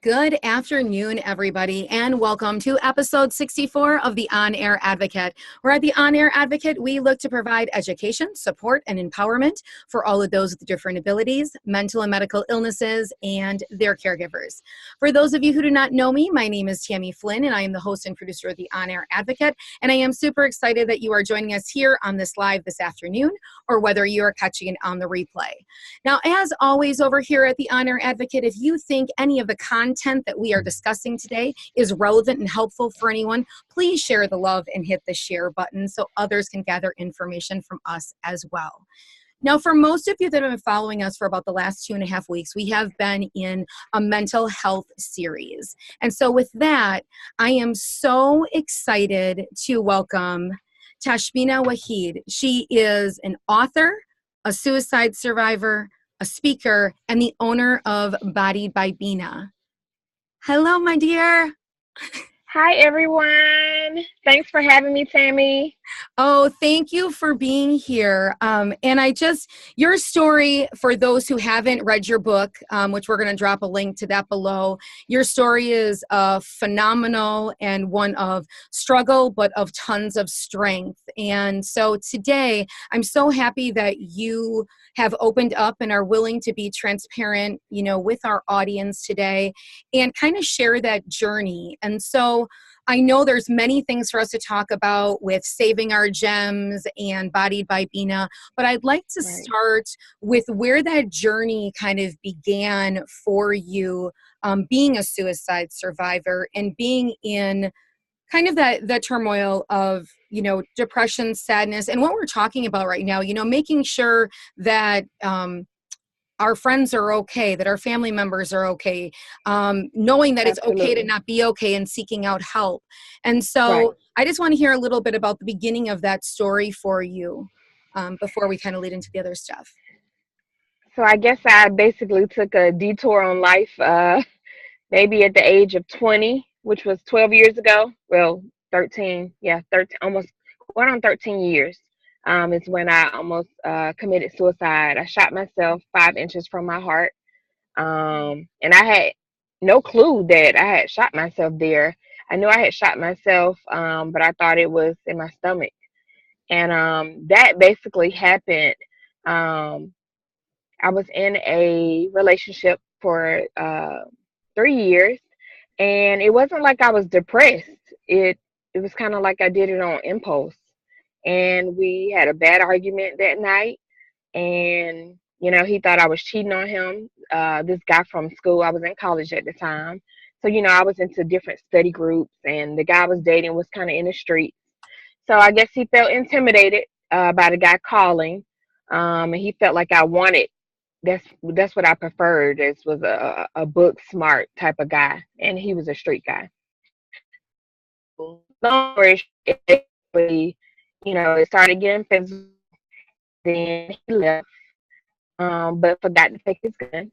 Good afternoon, everybody, and welcome to episode 64 of the On Air Advocate, where at the On Air Advocate, we look to provide education, support, and empowerment for all of those with different abilities, mental and medical illnesses, and their caregivers. For those of you who do not know me, my name is Tammy Flynn, and I am the host and producer of the On Air Advocate, and I am super excited that you are joining us here on this live this afternoon, or whether you are catching it on the replay. Now, as always over here at the On Air Advocate, if you think any of the content that we are discussing today is relevant and helpful for anyone, please share the love and hit the share button so others can gather information from us as well. Now, for most of you that have been following us for about the last 2.5 weeks, we have been in a mental health series. And so with that, I am so excited to welcome TashbinaWahid. She is an author, a suicide survivor, a speaker, and the owner of Bodiedbybina. Hello, my dear. Hi, everyone. Thanks for having me, Tammy. Oh, thank you for being here. Your story, for those who haven't read your book, which we're going to drop a link to that below, your story is phenomenal and one of struggle, but of tons of strength. And so today, I'm so happy that you have opened up and are willing to be transparent, with our audience today and kind of share that journey. And so I know there's many things for us to talk about with saving our gems and Bodiedbybina, but I'd like to start with where that journey kind of began for you, being a suicide survivor and being in kind of that turmoil of, depression, sadness, and what we're talking about right now, making sure that our friends are okay, that our family members are okay, knowing that it's okay to not be okay and seeking out help. And so I just want to hear a little bit about the beginning of that story for you before we kind of lead into the other stuff. So I guess I basically took a detour on life, maybe at the age of 20, which was 12 years ago. Well, 13, almost going on 13 years. Is when I almost committed suicide. I shot myself 5 inches from my heart. And I had no clue that I had shot myself there. I knew I had shot myself, but I thought it was in my stomach. And that basically happened. I was in a relationship for 3 years, and it wasn't like I was depressed. It was kind of like I did it on impulse. And we had a bad argument that night. And, he thought I was cheating on him. This guy from school, I was in college at the time. So, I was into different study groups, and the guy I was dating was kind of in the streets. So I guess he felt intimidated by the guy calling. And he felt like I wanted, that's what I preferred. This was a book smart type of guy. And he was a street guy. Long story short, it started getting physical. Then he left, but forgot to take his gun.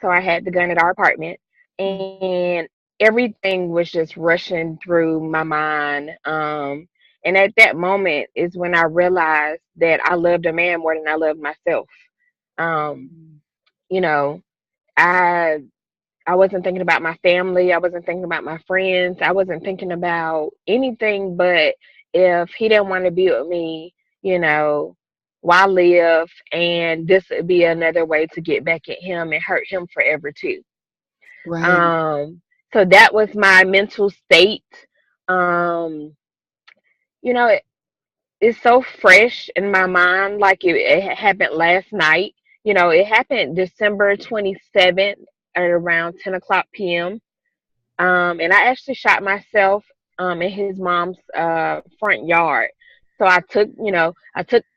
So I had the gun at our apartment, and everything was just rushing through my mind. And at that moment is when I realized that I loved a man more than I loved myself. You know, I I wasn't thinking about my family. I wasn't thinking about my friends. I wasn't thinking about anything but if he didn't want to be with me, why live? And this would be another way to get back at him and hurt him forever too. Right. So that was my mental state. Um, it's so fresh in my mind, like it happened last night. It happened December 27th at around 10 o'clock p.m. And I actually shot myself in his mom's front yard. So I took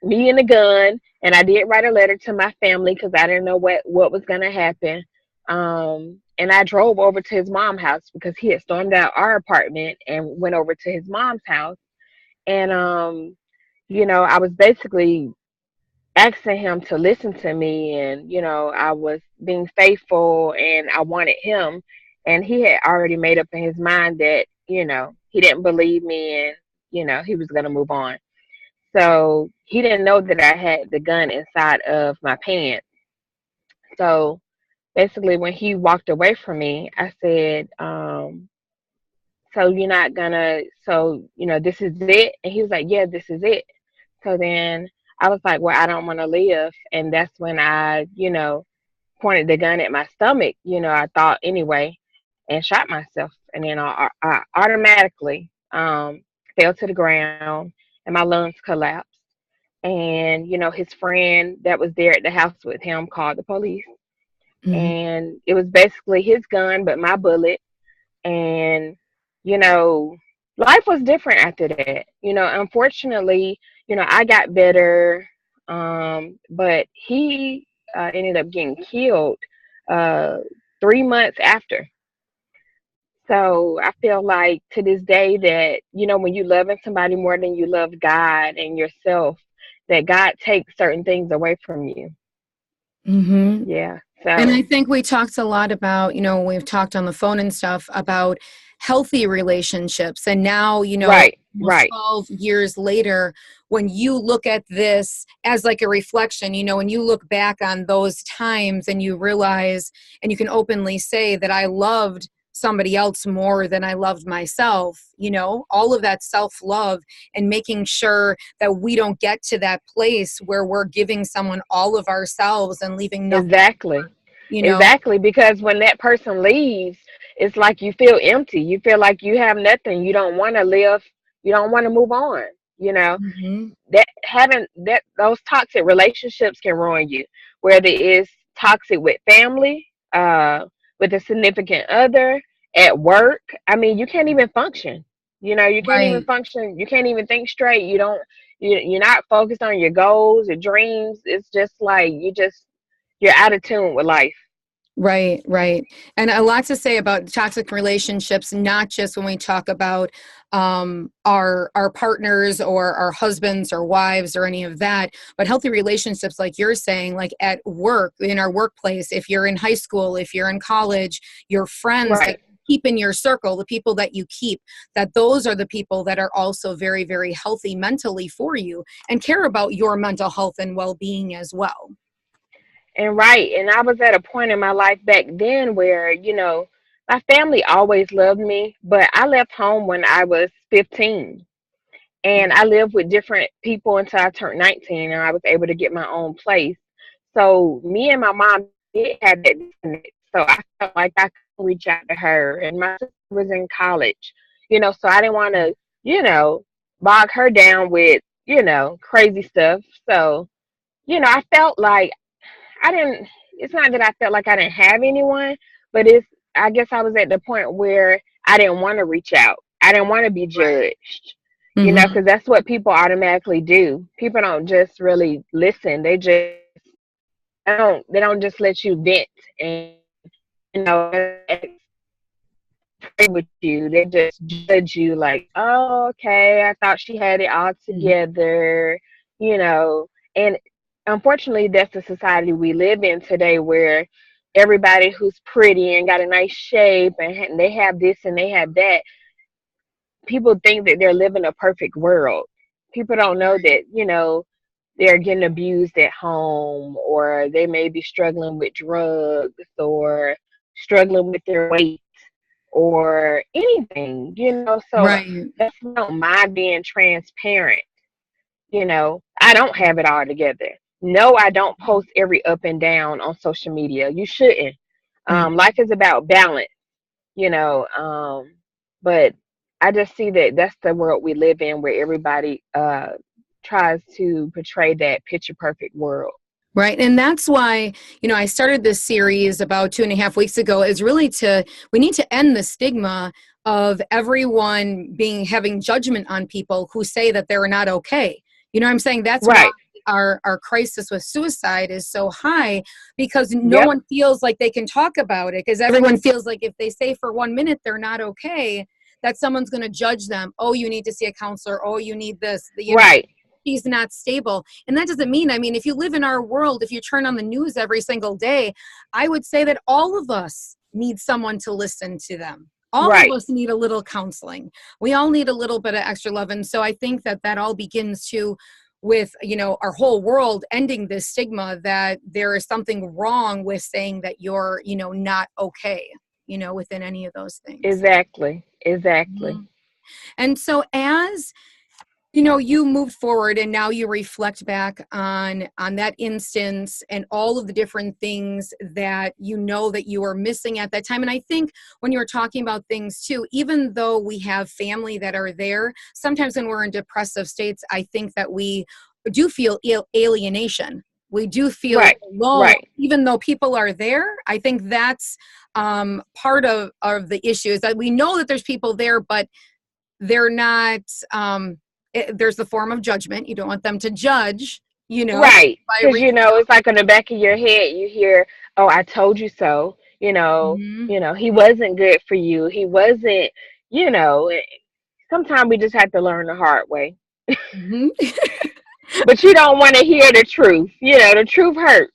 me and the gun, and I did write a letter to my family because I didn't know what was going to happen. And I drove over to his mom's house because he had stormed out our apartment and went over to his mom's house. And, I was basically asking him to listen to me, and I was being faithful, and I wanted him, and he had already made up in his mind that he didn't believe me, and he was going to move on. So he didn't know that I had the gun inside of my pants. So basically when he walked away from me, I said, so you're not gonna, so, this is it? And he was like, yeah, this is it. So then I was like, well, I don't want to live. And that's when I, pointed the gun at my stomach, I thought anyway, and shot myself. And then I automatically fell to the ground and my lungs collapsed. And, his friend that was there at the house with him called the police. Mm-hmm. And it was basically his gun, but my bullet. And, you know, life was different after that. Unfortunately, I got better. But he ended up getting killed uh, 3 months after. So I feel like to this day that, when you loving somebody more than you love God and yourself, that God takes certain things away from you. Mm-hmm. Yeah. And I So, think we talked a lot about, we've talked on the phone and stuff about healthy relationships. And now, right, almost right. 12 years later, when you look at this as like a reflection, when you look back on those times and you realize, and you can openly say that I loved somebody else more than I loved myself, all of that self-love and making sure that we don't get to that place where we're giving someone all of ourselves and leaving nothing, Exactly. you know? Exactly. Because when that person leaves, it's like you feel empty. You feel like you have nothing. You don't want to live. You don't want to move on. You know, Mm-hmm. that having that those toxic relationships can ruin you. Whether it's toxic with family, with a significant other, at work. I mean, you can't even function. You can't even Right. function. You can't even think straight. You don't. You're not focused on your goals, your dreams. It's just like you're out of tune with life. Right, right. And a lot to say about toxic relationships, not just when we talk about our partners or our husbands or wives or any of that, but healthy relationships, like you're saying, like at work, in our workplace, if you're in high school, if you're in college, your friends that Right. keep in your circle, the people that you keep, that those are the people that are also very, very healthy mentally for you and care about your mental health and well-being as well. And right. And I was at a point in my life back then where, my family always loved me, but I left home when I was 15. And I lived with different people until I turned 19 and I was able to get my own place. So me and my mom did have that disconnect. So I felt like I could reach out to her. And my sister was in college, so I didn't want to, you know, bog her down with, crazy stuff. So, I felt like I didn't, it's not that I felt like I didn't have anyone, but I guess I was at the point where I didn't want to reach out. I didn't want to be judged, Mm-hmm. because that's what people automatically do. People don't just really listen. They don't just let you vent and, pray with you. They just judge you like, oh, okay, I thought she had it all together, you know. And unfortunately, that's the society we live in today where everybody who's pretty and got a nice shape and they have this and they have that, people think that they're living a perfect world. People don't know that, they're getting abused at home or they may be struggling with drugs or struggling with their weight or anything, so Right. that's why I don't mind being transparent. I don't have it all together. No, I don't post every up and down on social media. You shouldn't. Mm-hmm. Life is about balance, you know. But I just see that that's the world we live in where everybody tries to portray that picture perfect world. Right. And that's why, I started this series about 2.5 weeks ago is really we need to end the stigma of everyone having judgment on people who say that they're not okay. You know what I'm saying? That's why Right. our crisis with suicide is so high because no Yep. one feels like they can talk about it because everyone feels like if they say for 1 minute they're not okay, that someone's going to judge them. Oh, you need to see a counselor. Oh, you need this. Right. He's not stable. And that doesn't mean, if you live in our world, if you turn on the news every single day, I would say that all of us need someone to listen to them. All of Right. us need a little counseling. We all need a little bit of extra love. And so I think that all begins to with, our whole world ending this stigma that there is something wrong with saying that you're, not okay, within any of those things. Exactly. Mhm. Exactly. And so as you moved forward and now you reflect back on that instance and all of the different things that that you were missing at that time. And I think when you were talking about things too, even though we have family that are there, sometimes when we're in depressive states, I think that we do feel alienation. We do feel Right. alone, Right. even though people are there. I think that's part of the issue, is that we know that there's people there, but they're not, there's the form of judgment. You don't want them to judge, Right. by Because, reaching it's like on the back of your head, you hear, oh, I told you so. out. He wasn't good for you. He wasn't, you know, sometimes we just have to learn the hard way. Hmm. But you don't want to hear the truth. The truth hurts.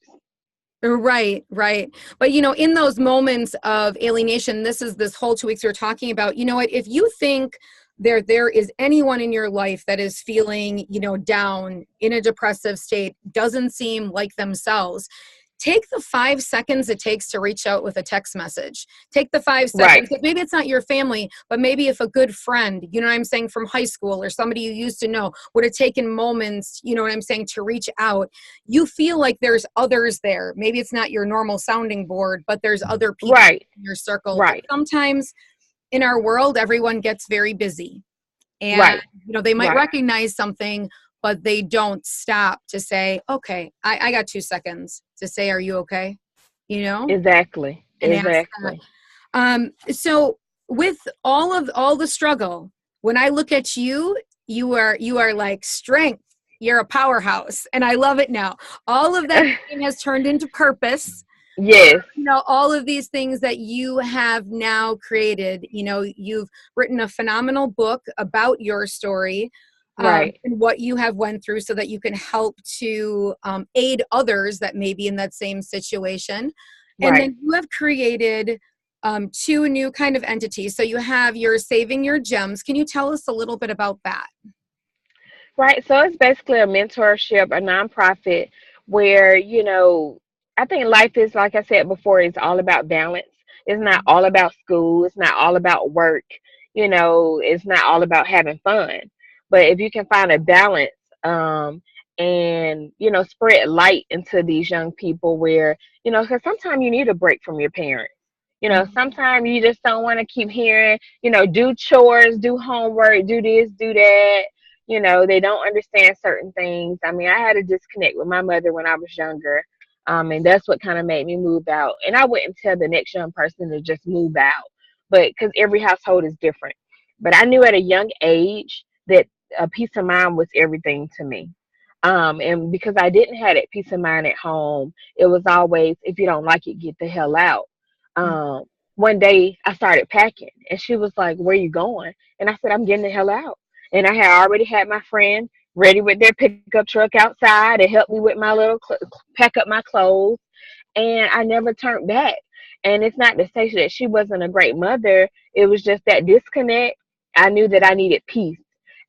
Right, right. But in those moments of alienation, this whole 2 weeks we're talking about, what, if you think there is anyone in your life that is feeling, down, in a depressive state, doesn't seem like themselves, take the 5 seconds it takes to reach out with a text message. Take the 5 seconds. Right. Maybe it's not your family, but maybe if a good friend, what I'm saying, from high school, or somebody you used to know, would have taken moments, what I'm saying, to reach out. You feel like there's others there. Maybe it's not your normal sounding board, but there's other people Right. in your circle. But Right. sometimes in our world, everyone gets very busy, and Right. they might Right. recognize something, but they don't stop to say, okay, I got 2 seconds to say, are you okay? Exactly. And ask that. Exactly. So with all the struggle, when I look at you, you are like strength. You're a powerhouse, and I love it now. All of that pain has turned into purpose. Yes. All of these things that you have now created. You've written a phenomenal book about your story, Right. and what you have went through, so that you can help to aid others that may be in that same situation. And Right. then you have created two new kind of entities. So you have your Saving Your Gems. Can you tell us a little bit about that? Right. So it's basically a mentorship, a nonprofit where, I think life is, like I said before, it's all about balance. It's not all about school. It's not all about work. It's not all about having fun. But if you can find a balance, and, spread light into these young people where, because sometimes you need a break from your parents. Mhm. Sometimes you just don't want to keep hearing, do chores, do homework, do this, do that. They don't understand certain things. I mean, I had a disconnect with my mother when I was younger. And that's what kind of made me move out. And I wouldn't tell the next young person to just move out, but because every household is different. But I knew at a young age that peace of mind was everything to me. And because I didn't have that peace of mind at home, it was always, if you don't like it, get the hell out. Um, One day I started packing, and she was like, "Where you going?" And I said, "I'm getting the hell out." And I had already had my friend ready with their pickup truck outside to help me with my little pack up my clothes, and I never turned back. And it's not to say that she wasn't a great mother. It was just that disconnect. I knew that I needed peace.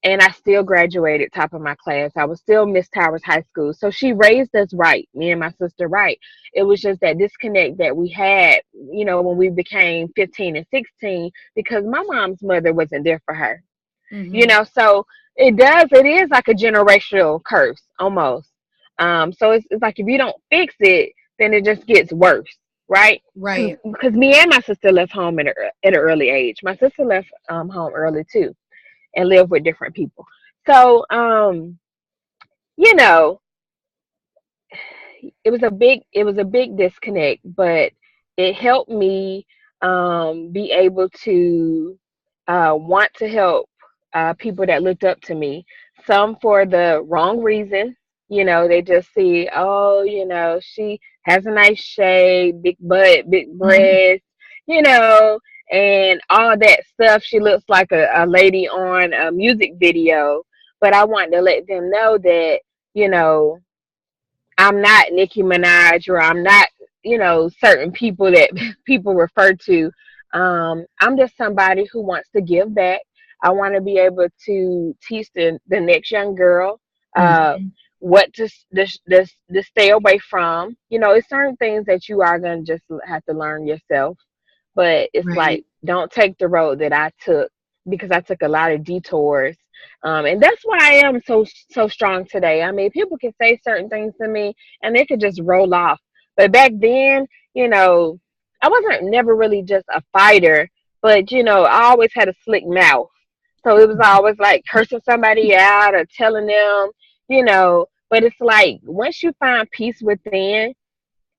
And I still graduated top of my class. I was still Miss Towers High School. So she raised us right, me and my sister right. It was just that disconnect that we had, when we became 15 and 16, because my mom's mother wasn't there for her. Mm-hmm. So it is like a generational curse almost. So it's like if you don't fix it, then it just gets worse, right? Right. Because me and my sister left home at an early age. My sister left home early too, and lived with different people. So you know, it was a big disconnect, but it helped me be able to want to help people that looked up to me. Some for the wrong reason. They just see, oh, she has a nice shape, big butt, big breasts, you know, and all that stuff. She looks like a lady on a music video. But I want to let them know that, you know, I'm not Nicki Minaj, or I'm not, certain people that people refer to. I'm just somebody who wants to give back. I want to be able to teach the next young girl uh, Mhm. what to stay away from. It's certain things that you are going to just have to learn yourself. But it's Right. like, don't take the road that I took, because I took a lot of detours. And that's why I am so strong today. I mean, people can say certain things to me and they could just roll off. But back then, you know, I wasn't never really just a fighter, but I always had a slick mouth. So it was always like cursing somebody out or telling them. But it's like, once you find peace within,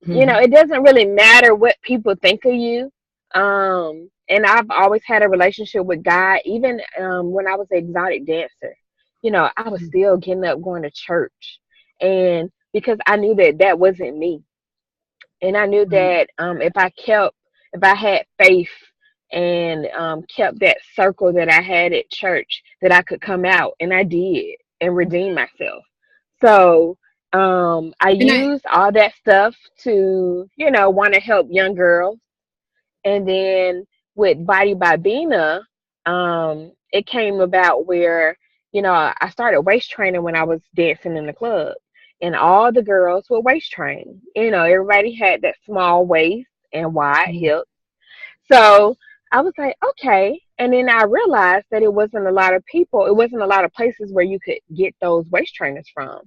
Mhm. it doesn't really matter what people think of you. And I've always had a relationship with God, even when I was an exotic dancer. I was still getting up, going to church, and because I knew that that wasn't me, and I knew Right. that if I had faith and kept that circle that I had at church, that I could come out, and I did, and redeem myself. So I And I used all that stuff to, want to help young girls. And then with Bodiedbybina, it came about where, I started waist training when I was dancing in the club. And all the girls were waist trained. Everybody had that small waist and wide hip. So I was like, okay. And then I realized that it wasn't a lot of places where you could get those waist trainers from,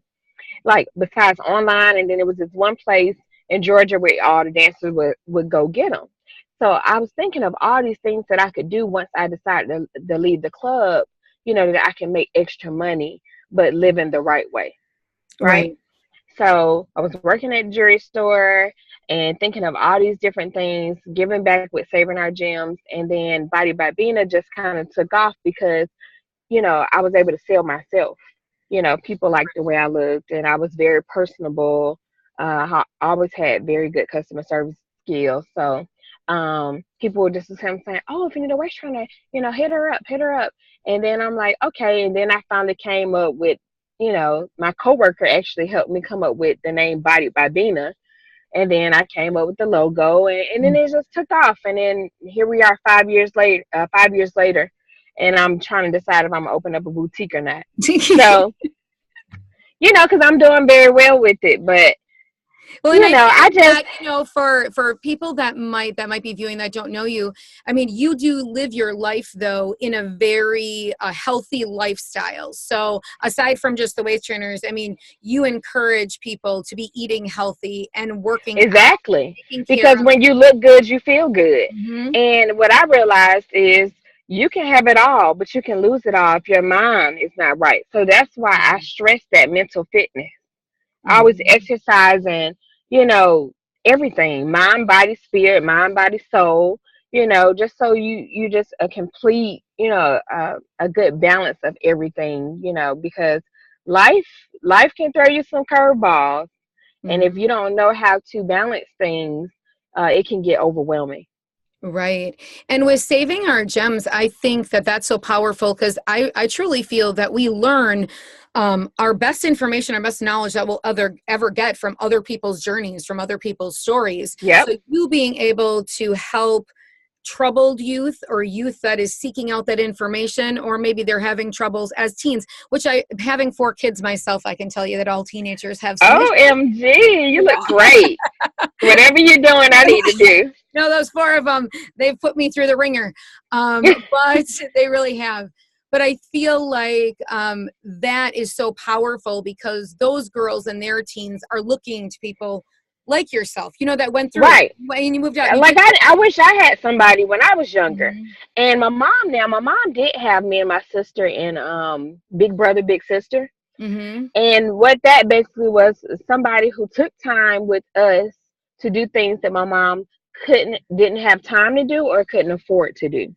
like besides online. And then it was this one place in Georgia where all the dancers would go get them. So I was thinking of all these things that I could do once I decided to leave the club, that I can make extra money, but live in the right way, right? right. So I was working at the jewelry store and thinking of all these different things, giving back with Saving Our Gems. And then Bodiedbybina just kind of took off because I was able to sell myself. People liked the way I looked, and I was very personable. I always had very good customer service skills. So people would just come saying, "Oh, if you need a waist trainer, hit her up, hit her up." And then I'm like, okay. And then I finally came up with, my coworker actually helped me come up with the name Bodiedbybina. And then I came up with the logo, and then it just took off. And then here we are 5 years later. 5 years later, and I'm trying to decide if I'm gonna open up a boutique or not. So, because I'm doing very well with it, but Well, and I I think just that, for people that might be viewing that don't know you, I mean, you do live your life though in a very healthy lifestyle. So aside from just the waist trainers, I mean, you encourage people to be eating healthy and working out, exactly, taking care because of. when you look good, you feel good. Mhm. And what I realized is, you can have it all, but you can lose it all if your mind is not right. So that's why I stress that mental fitness. I was Mhm. exercising, you know, everything, mind, body, spirit, mind, body, soul, just so you just a complete, a good balance of everything, because life life can throw you some curveballs, and if Mhm. you don't know how to balance things, it can get overwhelming. Right. And with saving our gems, I think that that's so powerful because I truly feel that we learn our best information, our best knowledge that we'll ever get from other people's journeys, from other people's stories. Yep. So you being able to help troubled youth or youth that is seeking out that information, or maybe they're having troubles as teens, which having 4 kids myself, I can tell you that all teenagers have some issues. OMG, you look great. Whatever you're doing, I need to do. No, those 4 of them, they've put me through the ringer. But they really have. But I feel like that is so powerful because those girls and their teens are looking to people like yourself, that went through it. Right. And you moved out. You Like, did. I wish I had somebody when I was younger. Mhm. And my mom did have me and my sister in Big Brother Big Sister. Mhm. And what that basically was, somebody who took time with us to do things that my mom didn't have time to do or couldn't afford to do.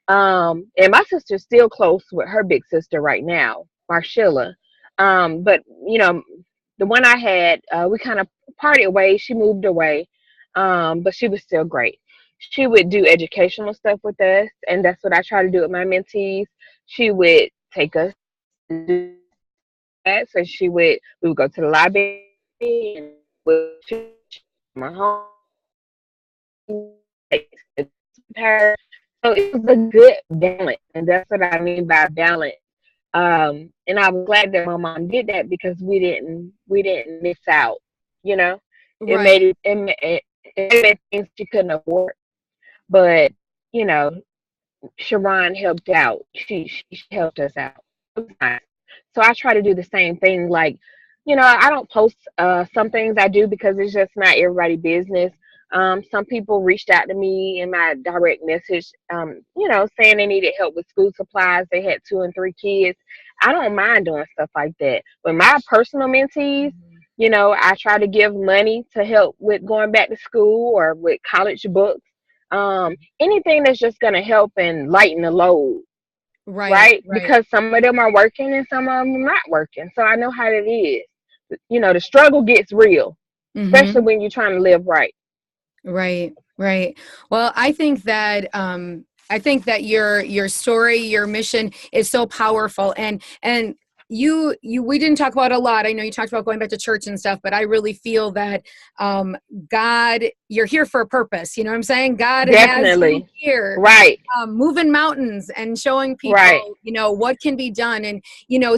And my sister's still close with her big sister right now, Marshilla. But the one I had, we kind of parted ways. She moved away, but she was still great. She would do educational stuff with us, and that's what I try to do with my mentees. She would take us to do that. So we would go to the library and would my home with her. So it was a good balance, and that's what I mean by balance. And I was glad that my mom did that because we didn't miss out. You know, it Right. made it made things she couldn't afford, but you know, Sharon helped out. She helped us out. It was nice. So I try to do the same thing. Like, I don't post some things I do because it's just not everybody's business. Some people reached out to me in my direct message, saying they needed help with school supplies. They had 2 and 3 kids. I don't mind doing stuff like that. But my personal mentees, Mhm. I try to give money to help with going back to school or with college books. Anything that's just going to help and lighten the load, Right. right? Right. Because some of them are working and some of them are not working. So I know how it is. The struggle gets real, especially Mm-hmm. when you're trying to live right. Right, right. Well, I think that your story, your mission is so powerful, and you we didn't talk about it a lot. I know you talked about going back to church and stuff, but I really feel that um God, you're here for a purpose. You know what I'm saying? God has you Definitely. here, Right. moving mountains and showing Right. people, what can be done. And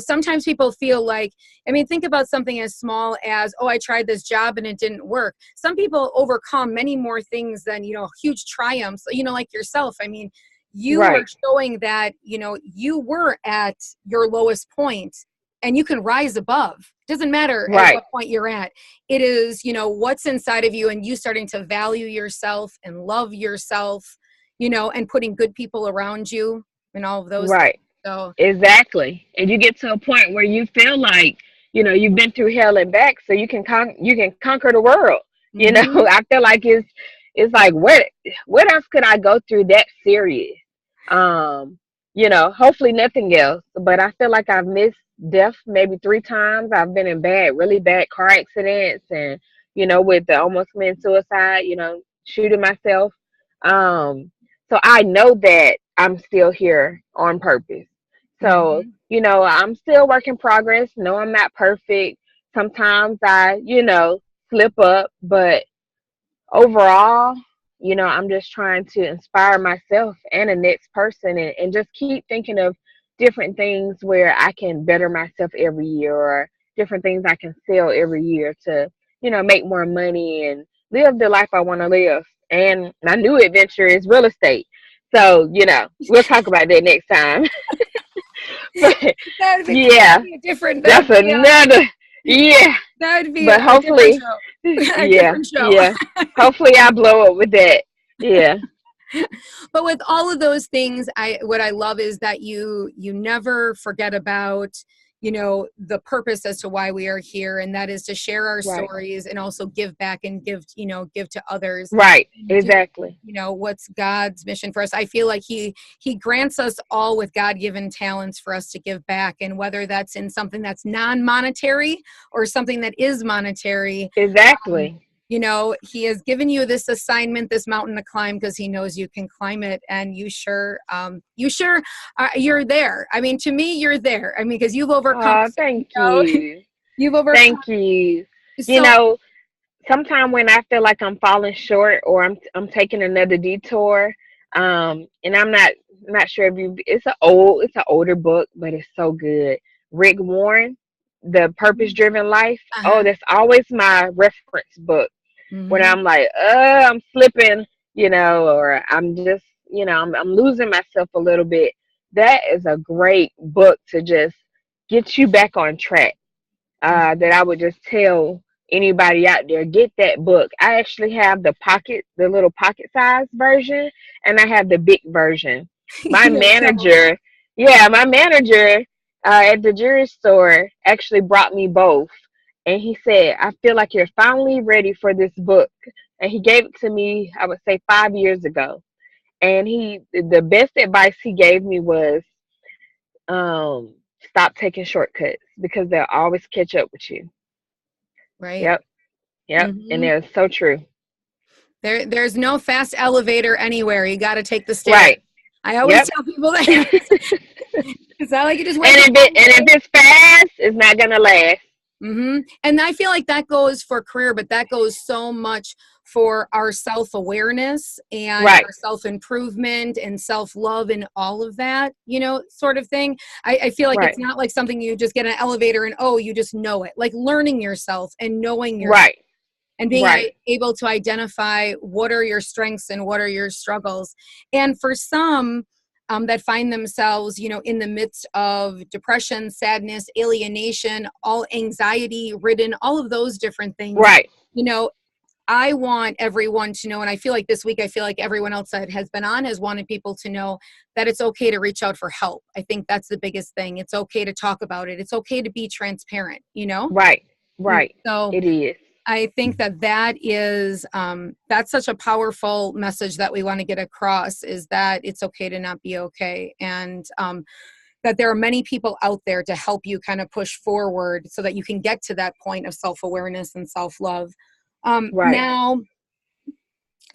sometimes people feel like, I mean, think about something as small as, oh, I tried this job and it didn't work. Some people overcome many more things than, huge triumphs, like yourself. I mean, you were Right. showing that, you were at your lowest point and you can rise above. Doesn't matter at Right. what point you're at. It is, what's inside of you and you starting to value yourself and love yourself, and putting good people around you and all of those things. Right. So, Exactly. And you get to a point where you feel like, you've been through hell and back, so you can conquer the world. mhm. I feel like it's like what else could I go through that serious? Hopefully nothing else. But I feel like I've missed death maybe 3 times. I've been in really bad car accidents and, with the almost committing suicide, shooting myself. Um, so I know that I'm still here on purpose. So, Mhm. I'm still work in progress. No, I'm not perfect. Sometimes I, slip up, but overall, I'm just trying to inspire myself and the next person and just keep thinking of different things where I can better myself every year or different things I can sell every year to, make more money and live the life I want to live. And my new adventure is real estate. So, we'll talk about that next time. But That yeah, would be a different. That that's would be a. another, yeah. That would be But a different hopefully, show. A yeah, different show. yeah. Hopefully I blow up with that. Yeah. But with all of those things, what I love is that you never forget about, the purpose as to why we are here, and that is to share our Right. stories and also give back and give to others Right. and do, Exactly. what's God's mission for us. I feel like he grants us all with God-given talents for us to give back, and whether that's in something that's non-monetary or something that is monetary. um, Exactly. he has given you this assignment, this mountain to climb, because he knows you can climb it, and you sure you're there. I mean, to me, you're there. I mean, because you've overcome, Oh, thank you. you've overcome. Thank you. You So, know, Sometimes when I feel like I'm falling short or I'm taking another detour, and I'm not sure if you it's an older book, but it's so good. Rick Warren, The Purpose Driven Life. Oh, uh-huh. that's always my reference book when Hmm. I'm like, I'm slipping, or I'm just, I'm losing myself a little bit. That is a great book to just get you back on track. That I would just tell anybody out there, get that book. I actually have the little pocket size version, and I have the big version. My You have double. manager, yeah, my manager at the jewelry store actually brought me both. And he said, I feel like you're finally ready for this book. And he gave it to me, I would say 5 years ago. And the best advice he gave me was, stop taking shortcuts because they'll always catch up with you. Right. Yep, yep. And Hmm. they're so true. There's no fast elevator anywhere. You got to take the stairs. Right. I always Yep. tell people that. and It's not like you just wake up if it's fast, it's not gonna last. And I feel like that goes for career, but that goes so much for our self-awareness and Right. our self-improvement and self-love and all of that, you know, sort of thing. I feel like Right. it's not like something you just get in an elevator and, oh, you just know it. Like learning yourself and knowing yourself Right. and being Right. able to identify what are your strengths and what are your struggles. And for some that find themselves, you know, in the midst of depression, sadness, alienation, all anxiety ridden, all of those different things, Right. you know, I want everyone to know, and I feel like this week, I feel like everyone else that has been on has wanted people to know that it's okay to reach out for help. I think that's the biggest thing. It's okay to talk about it. It's okay to be transparent, you know? Right. And Right. so It is. I think that is, that's such a powerful message that we want to get across, is that it's okay to not be okay. And that there are many people out there to help you kind of push forward so that you can get to that point of self-awareness and self-love. Right. Now,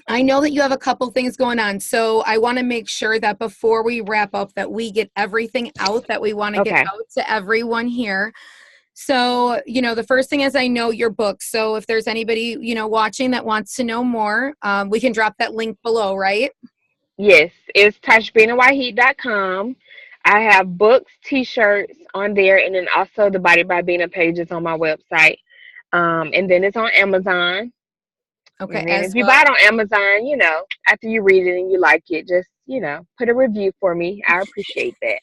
I know that you have a couple things going on, so I want to make sure that before we wrap up that we get everything out that we want to get Okay. out to everyone here. So, you know, the first thing is I know your book. So if there's anybody, you know, watching that wants to know more, we can drop that link below, right? Yes, it's TashbinaWahid.com. I have books, t-shirts on there, and then also the Body by Bina pages on my website. And then it's on Amazon. Okay, And then as if you well. buy it on Amazon, you know, after you read it and you like it, just, you know, put a review for me. I appreciate that.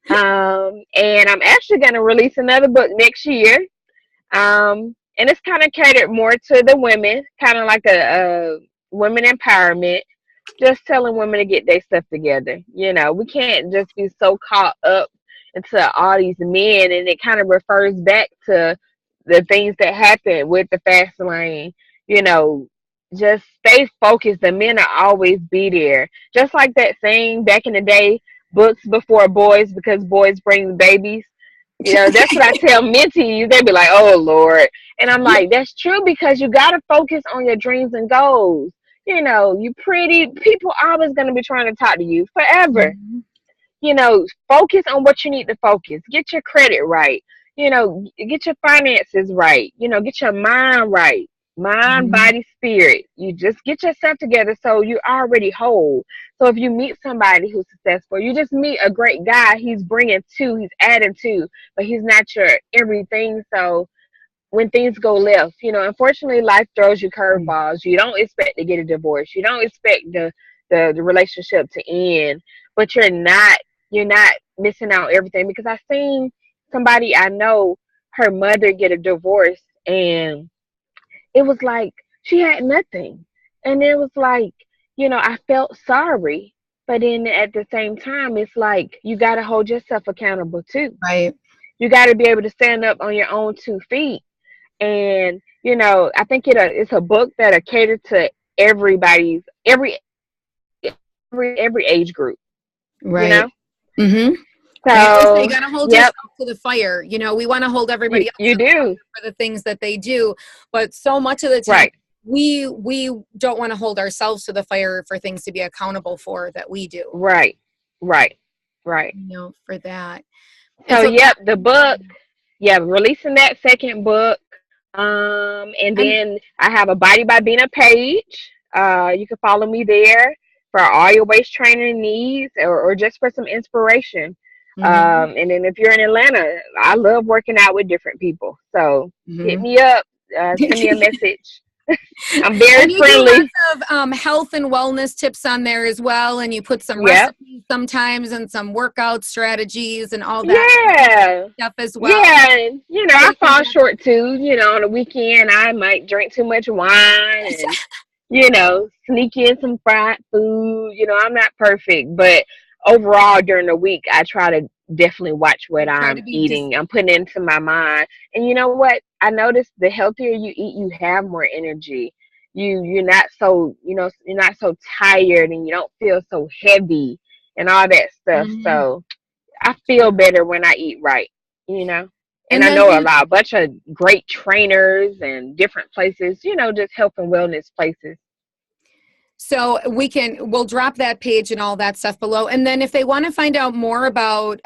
And I'm actually going to release another book next year. And it's kind of catered more to the women, kind of like a women empowerment, just telling women to get their stuff together. You know, we can't just be so caught up into all these men, and it kind of refers back to the things that happened with the fast lane. You know, just stay focused. The men will always be there. Just like that saying back in the day, books before boys because boys bring babies. You know, that's what I tell mentees. They be like, oh, Lord. And I'm like, that's true, because you got to focus on your dreams and goals. You know, you pretty people always going to be trying to talk to you forever. Mhm. You know, focus on what you need to focus. Get your credit right. You know, get your finances right. You know, get your mind right. Mind, Mhm. body, spirit. You just get yourself together so you're already whole. So if you meet somebody who's successful, you just meet a great guy. He's bringing two, he's adding two, but he's not your everything. So when things go left, you know, unfortunately, life throws you curveballs. You don't expect to get a divorce. You don't expect the relationship to end, but you're not missing out everything, because I seen somebody I know, her mother get a divorce, and it was like she had nothing. And it was like, you know, I felt sorry. But then at the same time, it's like you got to hold yourself accountable too. Right. You got to be able to stand up on your own 2 feet. And, you know, I think it's a book that'll cater to everybody's, every age group, you Right. know? Mm-hmm. And I always say you So, got to hold yep, yourself to the fire. You know, we want to hold you, everybody else you to the fire do. for the things that they do, but so much of the time Right, we don't want to hold ourselves to the fire for things to be accountable for that we do. right, right, right. You know, for that. And So, so yep, that the being book. said, Yeah, releasing that second book. And and then I have a Body by Bina page. You can follow me there for all your waist training needs, or just for some inspiration. mhm, And then if you're in Atlanta, I love working out with different people. So hit mhm. me up, send me a message. I'm very And you do friendly. lots of health and wellness tips on there as well, and you put some Yep. recipes sometimes and some workout strategies and all that Yeah. stuff as well. Yeah, and you know, So I you can fall short too. You know, on the weekend I might drink too much wine and, you know, sneak in some fried food. You know, I'm not perfect, but overall during the week I try to definitely watch what try to I'm be just eating. I'm putting into my mind. And you know what? I noticed the healthier you eat, you have more energy. You're not so, you know, you're not so tired, and you don't feel so heavy and all that stuff. mhm. So I feel better when I eat right, you know. And And I then know a bunch of great trainers and different places, you know, just health and wellness places. so we'll drop that page and all that stuff below. And then if they want to find out more about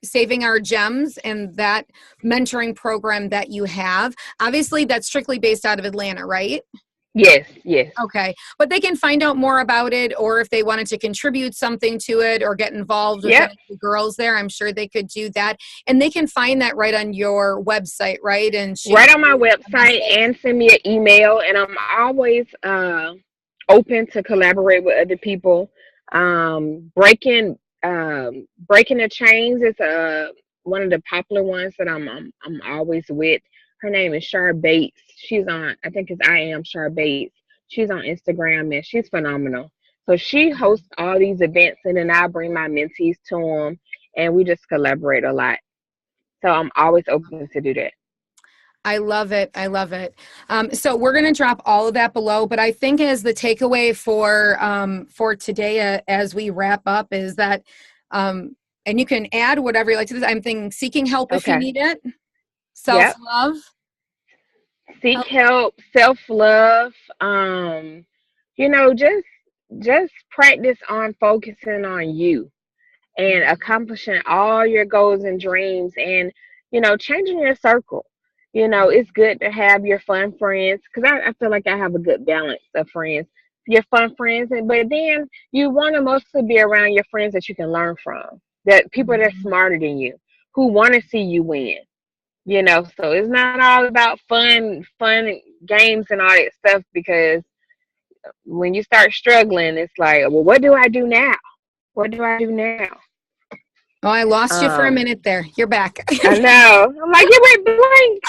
saving our gems and that mentoring program that you have, obviously that's strictly based out of Atlanta, right? Yes, yes. Okay. But they can find out more about it, or if they wanted to contribute something to it or get involved with any Yep. of the girls there, I'm sure they could do that. And they can find that right on your website, right? And shoot Right on my you a website, message. and send me an email. And I'm always open to collaborate with other people. Breaking the chains is one of the popular ones that I'm always with. Her name is Shar Bates. She's on, I think it's I am Shar Bates. She's on Instagram and she's phenomenal. So she hosts all these events, and then I bring my mentees to them, and we just collaborate a lot. So I'm always open to do that. I love it. I love it. So we're going to drop all of that below, but I think as the takeaway for today, as we wrap up, is that, and you can add whatever you like to this. I'm thinking seeking help if you Okay. need it, self Yep. love. Seek help, self love. Um, just practice on focusing on you and accomplishing all your goals and dreams, and changing your circle. It's good to have your fun friends, because I feel like I have a good balance of friends, your fun friends, and but then you want to mostly be around your friends that you can learn from, that people that are Mhm. smarter than you, who want to see you win. So it's not all about fun games and all that stuff, because when you start struggling, it's like, well, what do I do now? What do I do now? Oh, I lost you for a Um, minute there. You're back. I know. I'm like, you went blank.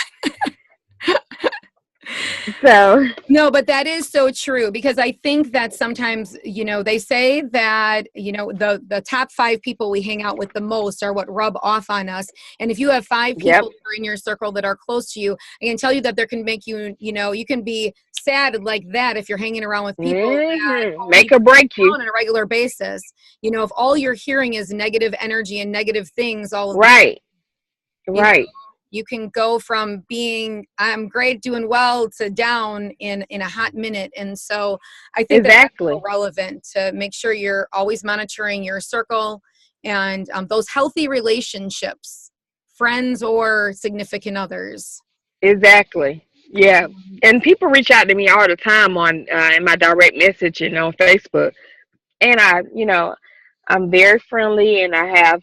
So, No, but that is so true, because I think that sometimes, they say that, the top 5 people we hang out with the most are what rub off on us. And if you have 5 people yep. that are in your circle that are close to you, I can tell you that there can make you, you can be sad like that if you're hanging around with people that only Make or bring you break you. down on a regular basis. If all you're hearing is negative energy and negative things all of the time, Right. you know, Right. you can go from being I'm great, doing well, to down in a hot minute. And so I think that that's so Exactly. relevant to make sure you're always monitoring your circle and those healthy relationships, friends or significant others. Exactly. Yeah. And people reach out to me all the time on in my direct message and on Facebook. And I'm very friendly, and I have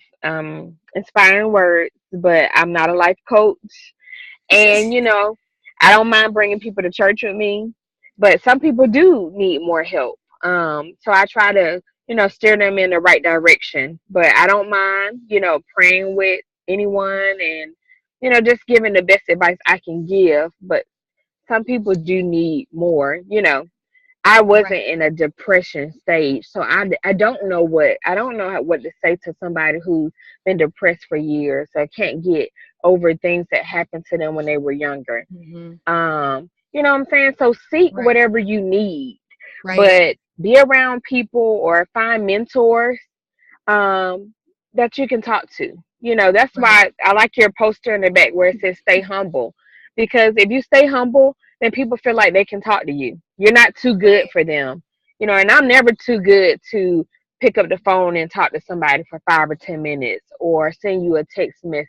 inspiring words, but I'm not a life coach. And I don't mind bringing people to church with me, but some people do need more help. So I try to steer them in the right direction. But I don't mind praying with anyone, and just giving the best advice I can give. But some people do need more. I wasn't Right. in a depression stage, so I don't know what to say to somebody who's been depressed for years or can't get over things that happened to them when they were younger. Hmm. You know what I'm saying? So seek Right. whatever you need, Right. but be around people or find mentors um, that you can talk to. That's Right. why I like your poster in the back where it says "Stay humble," because if you stay humble, then people feel like they can talk to you. You're not too good Right. for them, and I'm never too good to pick up the phone and talk to somebody for 5 or 10 minutes or send you a text message.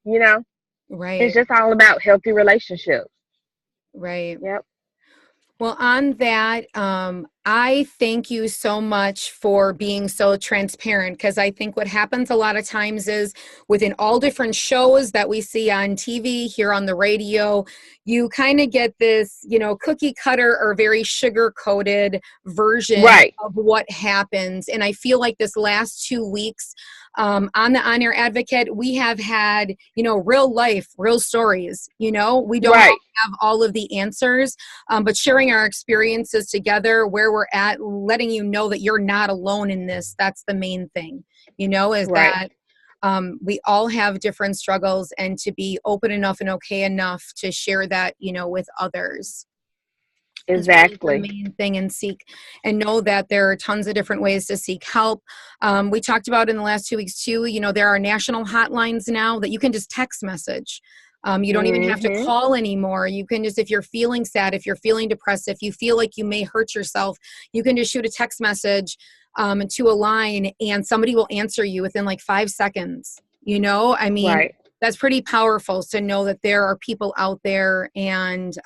It's Right. just all about healthy relationships. Right. Yep. Well, on that, I thank you so much for being so transparent, because I think what happens a lot of times is within all different shows that we see on TV, here on the radio, you kind of get this, cookie cutter or very sugar coated version Right. of what happens. And I feel like this last 2 weeks on the On Air Advocate, we have had, real life, real stories. We don't Right. have all of the answers, but sharing our experiences together, where we're at, letting you know that you're not alone in this. That's the main thing, is Right. that we all have different struggles, and to be open enough and okay enough to share that, with others is really the Exactly. main thing. And seek and know that there are tons of different ways to seek help. We talked about in the last 2 weeks too, there are national hotlines now that you can just text message. You don't even have to Mhm. call anymore. You can just, if you're feeling sad, if you're feeling depressed, if you feel like you may hurt yourself, you can just shoot a text message to a line, and somebody will answer you within like 5 seconds. I mean, Right. that's pretty powerful to know that there are people out there, and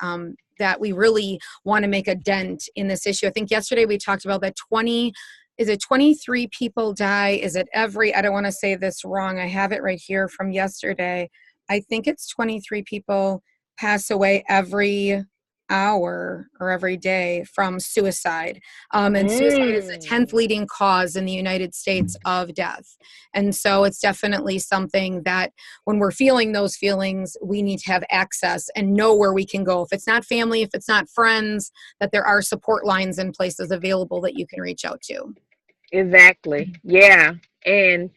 that we really want to make a dent in this issue. I think yesterday we talked about that 23 people die? Is it I don't want to say this wrong. I have it right here from yesterday. I think it's 23 people pass away every hour or every day from suicide. And suicide is the 10th leading cause in the United States of death. And so it's definitely something that when we're feeling those feelings, we need to have access and know where we can go. If it's not family, if it's not friends, that there are support lines and places available that you can reach out to. Exactly. Yeah. And,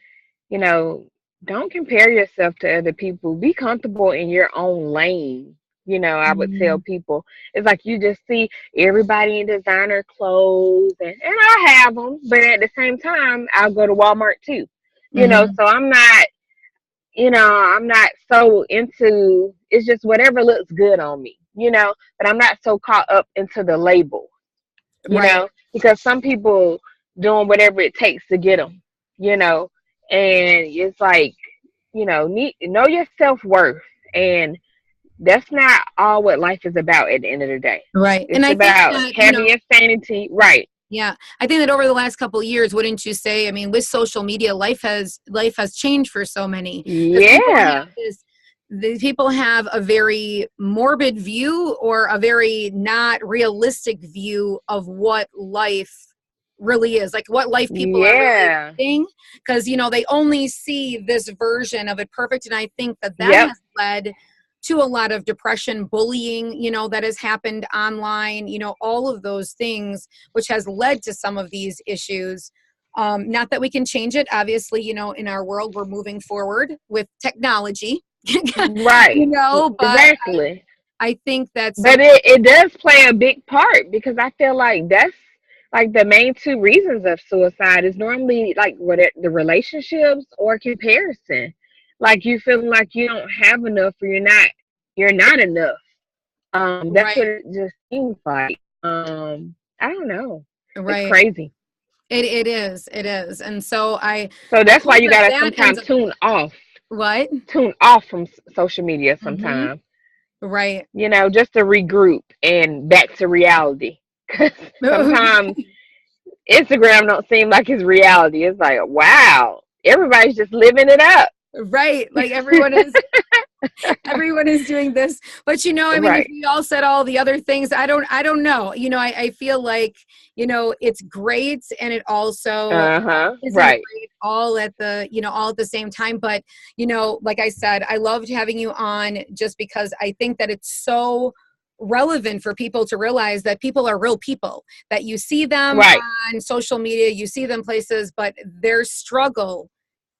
don't compare yourself to other people. Be comfortable in your own lane. I would tell people, it's like you just see everybody in designer clothes, and I have them, but at the same time, I'll go to Walmart too. So I'm not so into, it's just whatever looks good on me, but I'm not so caught up into the label, Right. because some people doing whatever it takes to get them, and it's like, know your self-worth, and that's not all what life is about at the end of the day. Right. It's And I think about that, having your sanity. Right. yeah, I think that over the last couple of years, wouldn't you say, I mean, with social media, life has changed for so many. Yeah. The people have a very morbid view or a very not realistic view of what life really is, like what life people are really living, because they only see this version of it perfect. And I think that has led to a lot of depression, bullying, that has happened online, all of those things, which has led to some of these issues. Not that we can change it. Obviously, in our world, we're moving forward with technology, Right. but Exactly. I think that's, but it does play a big part, because I feel like that's like the main two reasons of suicide is normally like the relationships or comparison. Like you feeling like you don't have enough, or you're not enough. That's what right. it just seems like. I don't know. It's Right. crazy. It is. And so So I that's why hope you that gotta that ends sometimes up, tune what? off from social media Mm-hmm. sometimes. Right. Just to regroup and back to reality. Because sometimes Instagram don't seem like it's reality. It's like, wow, everybody's just living it up. Right. Like everyone is doing this, but I mean, if Right. we all said all the other things, I don't know, I feel like, it's great, and it also isn't Right. great all at the same time. But like I said, I loved having you on, just because I think that it's so relevant for people to realize that people are real people, that you see them Right. on social media, you see them places, but their struggle,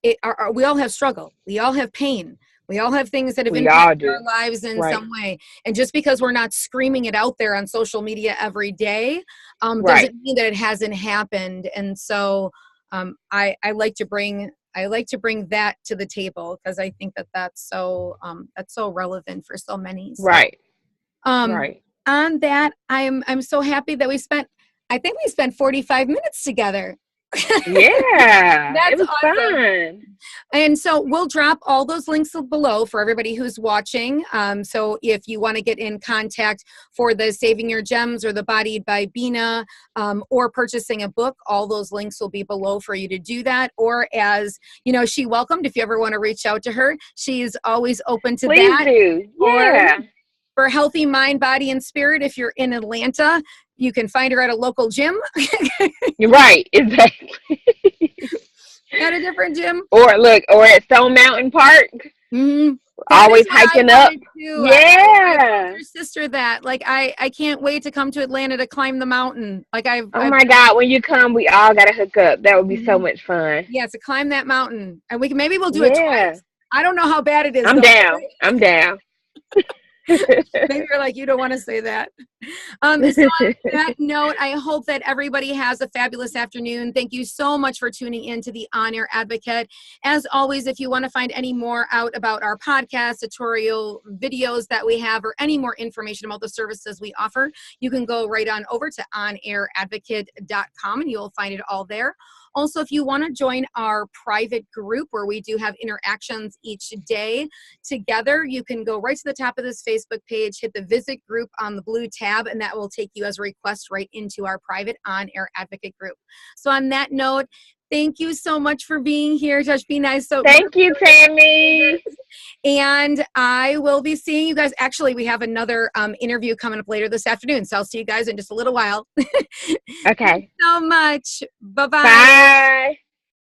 we all have struggle, we all have pain, we all have things that have We all impacted do. our lives in Right. some way. And just because we're not screaming it out there on social media every day, Right. doesn't mean that it hasn't happened. And so I like to bring that to the table, because I think that that's so relevant for so many. So Right. Right. on that, I'm so happy that we spent 45 minutes together. Yeah. It That's was awesome. fun. And so we'll drop all those links below for everybody who's watching. So if you want to get in contact for the Saving Your Gems or the Bodiedbybina, or purchasing a book, all those links will be below for you to do that. Or, as she welcomed, if you ever want to reach out to her, she's always open to Please that. do. Or Yeah. for healthy mind, body, and spirit, if you're in Atlanta, you can find her at a local gym. You're right. Exactly. At a different gym. Or at Stone Mountain Park. Mm-hmm. Always hiking up. I told Yeah. your sister that. Like, I can't wait to come to Atlanta to climb the mountain. Like, Oh my God, when you come, we all gotta hook up. That would be so much fun. yeah, to climb that mountain, and maybe we'll do it Yeah. twice. I don't know how bad it is I'm though. down. I'm down. Maybe you're like, you don't want to say that. So on that note, I hope that everybody has a fabulous afternoon. Thank you so much for tuning in to the On Air Advocate. As always, if you want to find any more out about our podcast, tutorial videos that we have, or any more information about the services we offer, you can go right on over to onairadvocate.com and you'll find it all there. Also, if you want to join our private group where we do have interactions each day together, you can go right to the top of this Facebook Facebook page, hit the visit group on the blue tab, and that will take you as a request right into our private on-air advocate group. So on that note, thank you so much for being here, Tashbina. Thank you, Tammy. And I will be seeing you guys. Actually, we have another interview coming up later this afternoon. So I'll see you guys in just a little while. Okay. Thanks so much. Bye-bye. Bye.